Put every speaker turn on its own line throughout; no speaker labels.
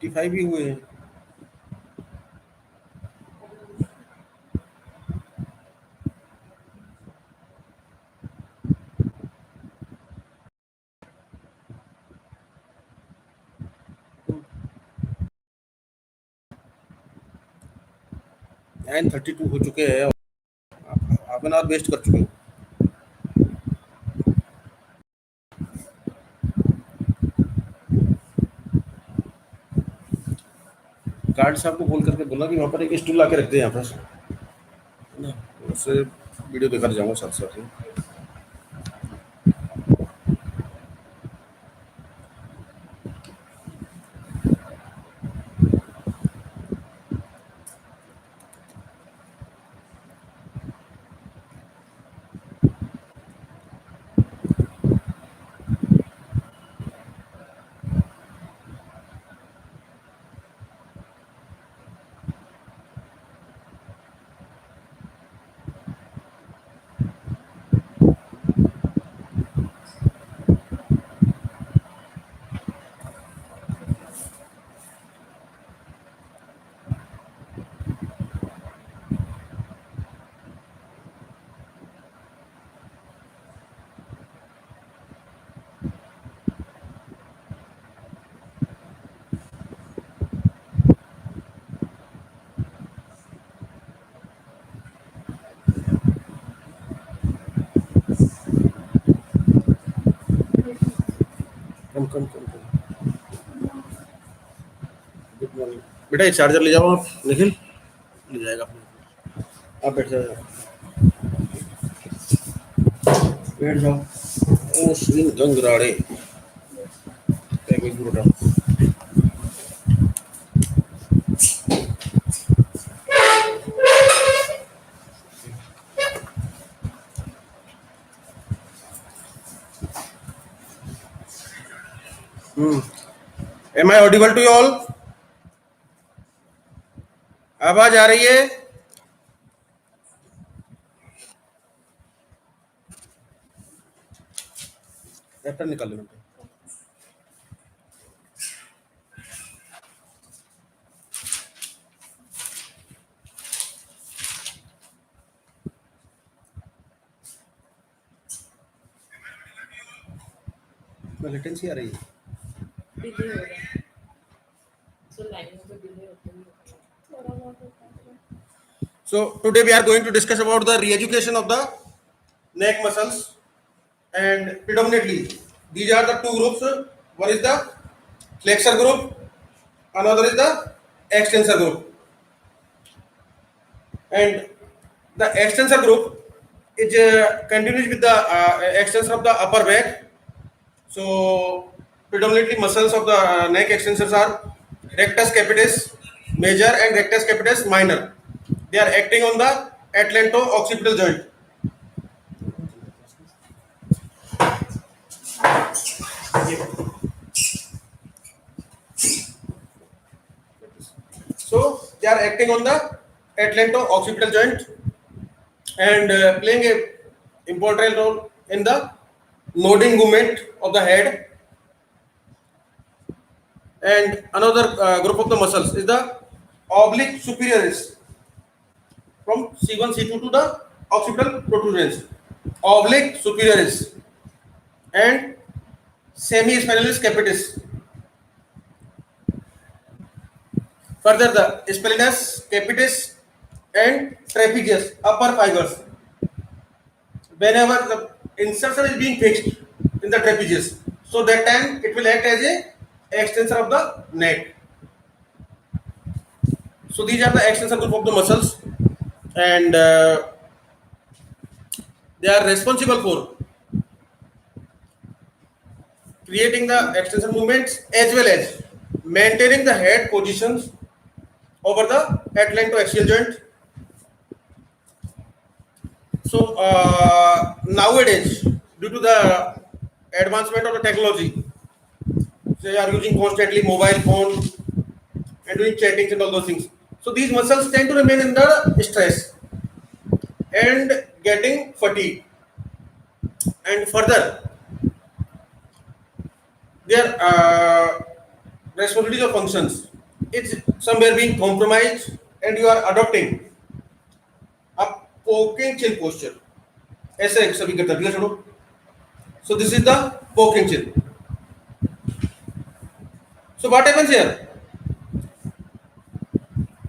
55 भी हुए हैं। एन 32 हो चुके हैं, हाफ एन आवर वेस्ट कर चुके हैं। गार्ड साहब को बोल करके बोला कि वहाँ पर एक स्टूल ला के रख दे यहाँ पर, है ना, उससे वीडियो देखा जाऊँगा साथ साथ में। कम कम कम कम। गुड मॉर्निंग बेटा, ये चार्जर ले जाओ आप, निखिल ले जाएगा अपने, आप बैठ जाओ, बैठ जाओ। ओ श्री गंगराड़े एक मिनट। Am I audible to you all? आवाज आ रही है? रैप्टर निकाल लो। लेटेंसी आ रही है,
डिले हो रहा है, सो लाइन में डिले होता है थोड़ा बहुत।
So today we are going to discuss about the re-education of the neck muscles, and predominantly these are the two groups. One is the flexor group, another is the extensor group. And the extensor group is continues with the extension of the upper back. So predominantly muscles of the neck extensors are rectus capitis major and rectus capitis minor. They are acting on the atlanto-occipital joint. So they are acting on the atlanto-occipital joint and playing a important role in the nodding movement of the head. And another group of the muscles is the oblique superioris, from C1 C2 to the occipital protrusions, oblique superioris and semi-spinalis capitis. Further, the spinalis capitis and trapezius upper fibers. Whenever the insertion is being fixed in the trapezius, so that time it will act as a extensor of the neck. So these are the extensor group of the muscles, and they are responsible for creating the extensor movements as well as maintaining the head positions over the atlantoaxial joint. So nowadays, due to the advancement of the technology, they are using constantly mobile phone and doing chattings and all those things. So these muscles tend to remain in the stress and getting fatigue. And further, their responsibilities or functions. it's somewhere being compromised and you are adopting a poking chin posture. ऐसे सभी करते हैं, छोड़ो. So this is the poking chin. So what happens here?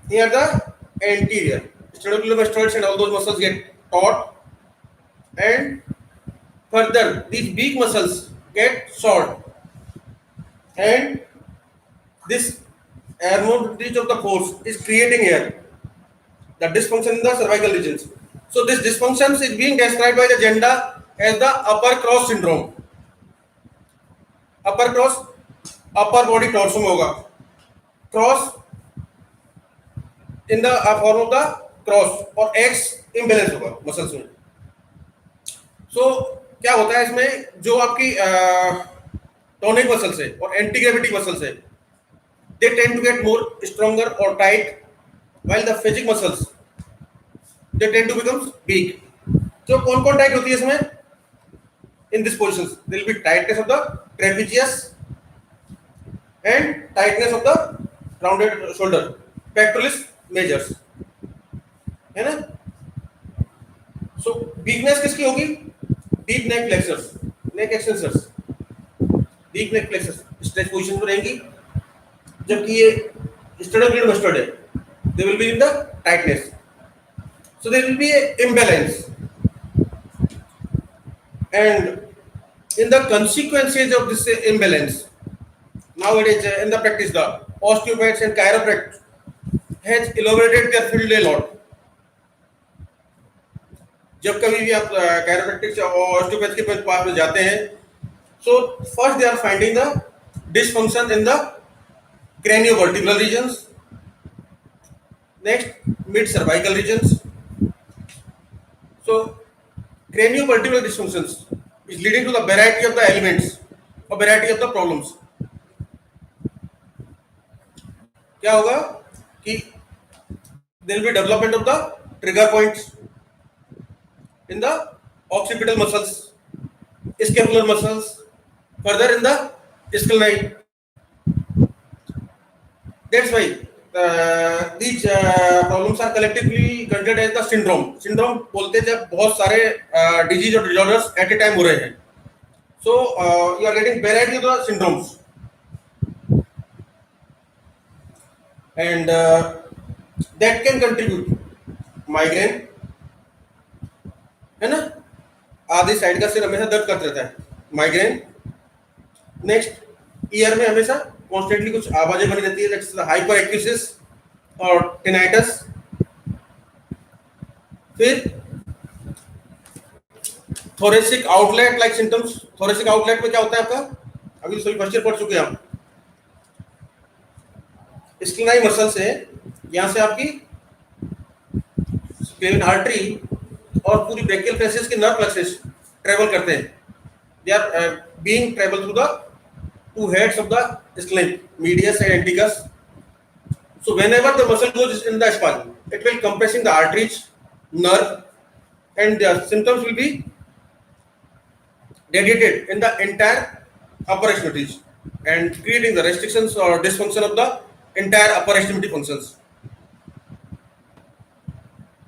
Here the anterior sternocleidomastoids and all those muscles get taut, and further these big muscles get short, and this abnormality of the force is creating here the dysfunction in the cervical regions. So this dysfunction is being described by the gender as the upper cross syndrome. Upper cross, upper body torso में होगा. Cross in the form of the cross और X imbalance होगा muscles में. So क्या होता है इसमें, जो आपकी टोनिक मसल्स है और एंटी ग्रेविटी मसल्स है, they tend to get more stronger or tight, while the phagic muscles they tend to become weak. So कौन-कौन टाइट होती है इसमें? In these positions there will be tightness of the trapezius and tightness of the rounded shoulder, pectoralis majors, है ना? So weakness किसकी होगी? Deep neck flexors, neck extensors, deep neck flexors stretch position में रहेंगी, जबकि ये sternocleidomastoid है, they will be in the tightness. So there will be a imbalance, and in the consequences of this imbalance, nowadays in the practice the osteopaths and chiropractors has elaborated their field a lot. जब कभी भी आप chiropractic और osteopath के पास में जाते हैं, so first they are finding the dysfunction in the craniovertebral regions, next mid cervical regions. So craniovertebral dysfunctions is leading to the variety of the ailments or variety of the problems. क्या होगा कि there will be development of the trigger points in the occipital muscles, scapular muscles, further in the scalenite. That's why these problems are collectively considered as the syndrome. Syndrome बोलते हैं जब बहुत सारे disease और disorders at a time हो रहे हैं. So you are getting variety of the syndromes, and that can contribute migraine, है ना? आधी साइड का सिर हमेशा दर्द करता रहता है, माइग्रेन. नेक्स्ट ईयर में हमेशा कॉन्स्टेंटली कुछ आवाजें बनी रहती है, दैट्स हाइपर एक्यूसिस और टिनाइटस. फिर thoracic outlet like symptoms. Thoracic outlet में क्या होता है आपका, अभी तो सभी फर्स्ट ईयर पढ़ चुके हैं आप. स्क्लेनाई मसल से यहां से आपकी स्क्लेन आर्टरी और पूरी ब्रेकियल फेसेस के नर्व प्लेक्सेस ट्रेवल करते हैं. They are being travel through the two heads of the scalene, medius and anticus. So whenever the muscle goes in the spine, it will compressing the arteries, nerve, and the symptoms will be radiated in the entire upper extremities and creating the restrictions or dysfunction of the entire upper extremity functions.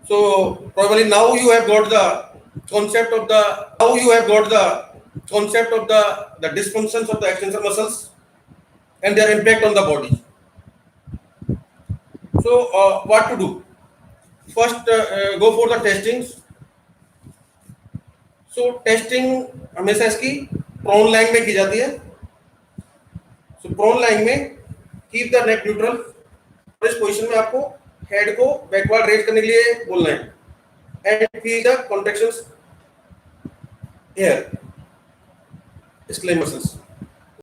So probably now you have got the concept of the dysfunctions of the extensor muscles and their impact on the body. So what to do? First go for the testings. So testing हमेशा इसकी prone lying में की जाती है. So prone lying में keep the neck neutral. इस position में आपको हेड को बैकवर्ड रेज करने के लिए बोलना है, and feel the contractions here scalene muscles.